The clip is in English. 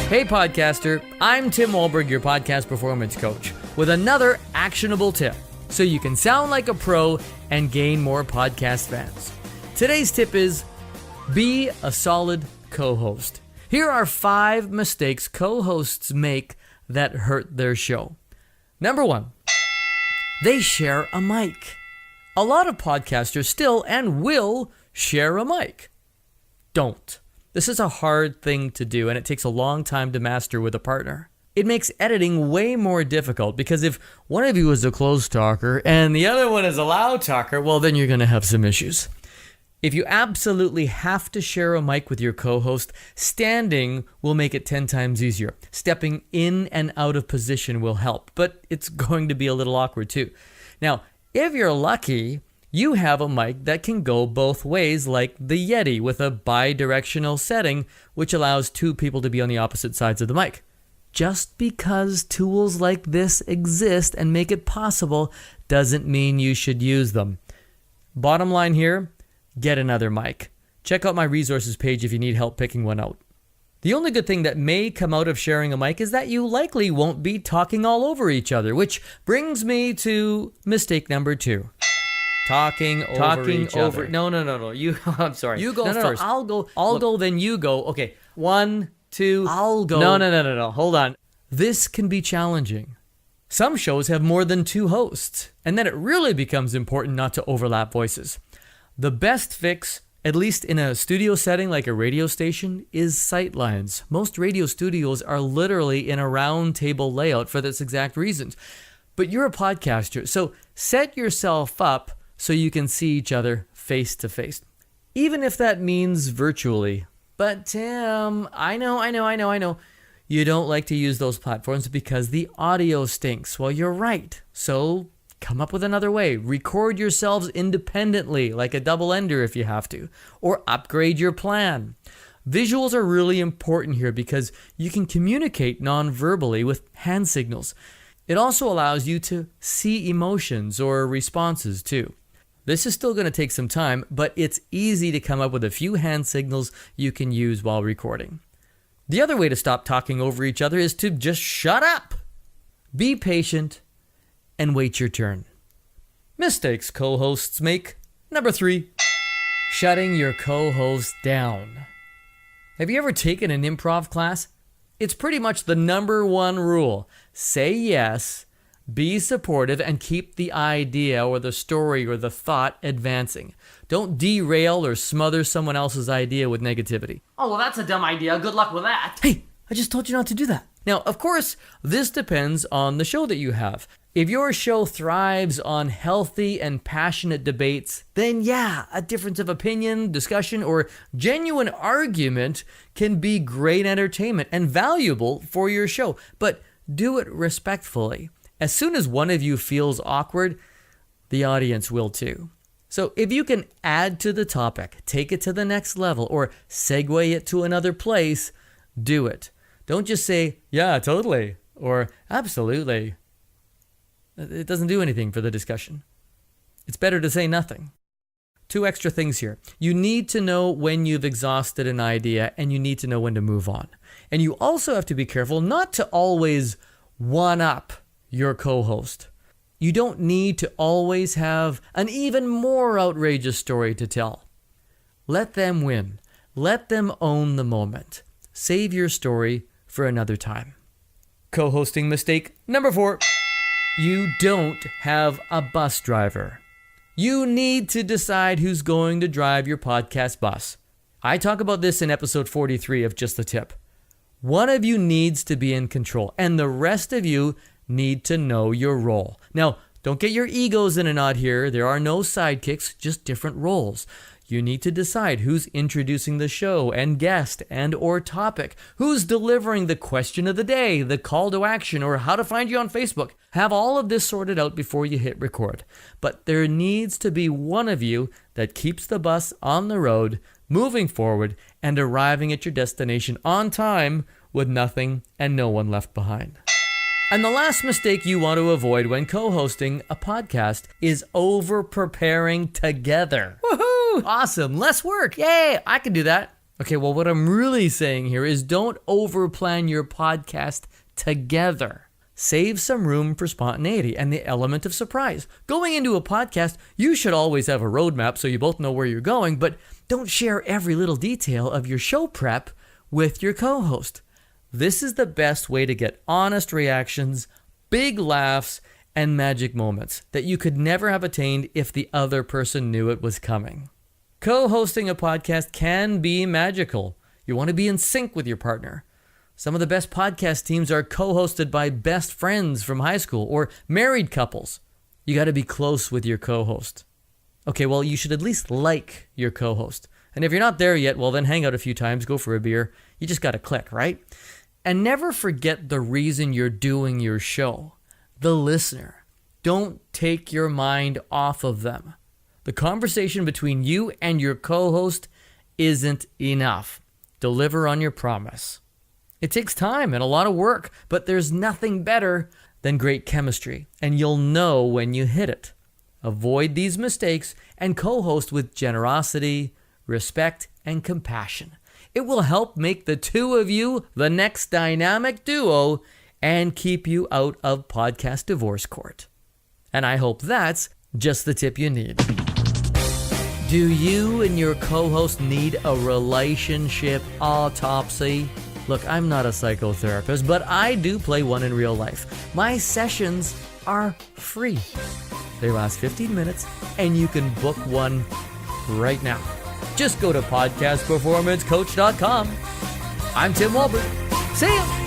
Hey podcaster, I'm Tim Wahlberg, your podcast performance coach, with another actionable tip so you can sound like a pro and gain more podcast fans. Today's tip is be a solid co-host. Here are 5 mistakes co-hosts make that hurt their show. Number 1, they share a mic. A lot of podcasters still and will share a mic. Don't. This is a hard thing to do, and it takes a long time to master with a partner. It makes editing way more difficult because if one of you is a close talker and the other one is a loud talker, well, then you're going to have some issues. If you absolutely have to share a mic with your co-host, standing will make it 10 times easier. Stepping in and out of position will help, but it's going to be a little awkward too. Now, if you're lucky, you have a mic that can go both ways, like the Yeti with a bi-directional setting, which allows 2 people to be on the opposite sides of the mic. Just because tools like this exist and make it possible doesn't mean you should use them. Bottom line here, get another mic. Check out my resources page if you need help picking one out. The only good thing that may come out of sharing a mic is that you likely won't be talking all over each other, which brings me to mistake number 2. Talking over each other. No. I'm sorry. You go first. I'll go, then you go. Okay. 1, 2. I'll go. No. Hold on. This can be challenging. Some shows have more than 2 hosts, and then it really becomes important not to overlap voices. The best fix, at least in a studio setting like a radio station, is sightlines. Most radio studios are literally in a round table layout for this exact reason. But you're a podcaster, so set yourself up so you can see each other face to face, even if that means virtually. But Tim, I know. You don't like to use those platforms because the audio stinks. Well, you're right. So come up with another way. Record yourselves independently, like a double-ender if you have to, or upgrade your plan. Visuals are really important here because you can communicate non-verbally with hand signals. It also allows you to see emotions or responses too. This is still going to take some time, but it's easy to come up with a few hand signals you can use while recording. The other way to stop talking over each other is to just shut up. Be patient and wait your turn. Mistakes co-hosts make. Number 3, shutting your co-host down. Have you ever taken an improv class? It's pretty much the number 1 rule. Say yes, be supportive, and keep the idea or the story or the thought advancing. Don't derail or smother someone else's idea with negativity. Oh, well, that's a dumb idea. Good luck with that. Hey, I just told you not to do that. Now, of course, this depends on the show that you have. If your show thrives on healthy and passionate debates, then yeah, a difference of opinion, discussion, or genuine argument can be great entertainment and valuable for your show. But do it respectfully. As soon as one of you feels awkward, the audience will too. So if you can add to the topic, take it to the next level, or segue it to another place, do it. Don't just say, yeah, totally, or absolutely. It doesn't do anything for the discussion. It's better to say nothing. 2 extra things here. You need to know when you've exhausted an idea, and you need to know when to move on. And you also have to be careful not to always one-up your co-host. You don't need to always have an even more outrageous story to tell. Let them win. Let them own the moment. Save your story for another time. Co-hosting mistake number 4. You don't have a bus driver. You need to decide who's going to drive your podcast bus. I talk about this in episode 43 of Just the Tip. One of you needs to be in control, and the rest of you need to know your role. Now, don't get your egos in a knot here. There are no sidekicks, just different roles. You need to decide who's introducing the show and guest and or topic, who's delivering the question of the day, the call to action, or how to find you on Facebook. Have all of this sorted out before you hit record. But there needs to be one of you that keeps the bus on the road, moving forward, and arriving at your destination on time with nothing and no one left behind. And the last mistake you want to avoid when co-hosting a podcast is over-preparing together. Woohoo! Awesome. Less work. Yay! I can do that. Okay, well, what I'm really saying here is don't overplan your podcast together. Save some room for spontaneity and the element of surprise. Going into a podcast, you should always have a roadmap so you both know where you're going, but don't share every little detail of your show prep with your co-host. This is the best way to get honest reactions, big laughs, and magic moments that you could never have attained if the other person knew it was coming. Co-hosting a podcast can be magical. You want to be in sync with your partner. Some of the best podcast teams are co-hosted by best friends from high school or married couples. You got to be close with your co-host. Okay, well, you should at least like your co-host. And if you're not there yet, well, then hang out a few times, go for a beer. You just got to click, right? And never forget the reason you're doing your show. The listener. Don't take your mind off of them. The conversation between you and your co-host isn't enough. Deliver on your promise. It takes time and a lot of work, but there's nothing better than great chemistry, and you'll know when you hit it. Avoid these mistakes and co-host with generosity, respect, and compassion. It will help make the two of you the next dynamic duo and keep you out of podcast divorce court. And I hope that's just the tip you need. Do you and your co-host need a relationship autopsy? Look, I'm not a psychotherapist, but I do play one in real life. My sessions are free. They last 15 minutes, and you can book one right now. Just go to podcastperformancecoach.com. I'm Tim Walbert. See ya!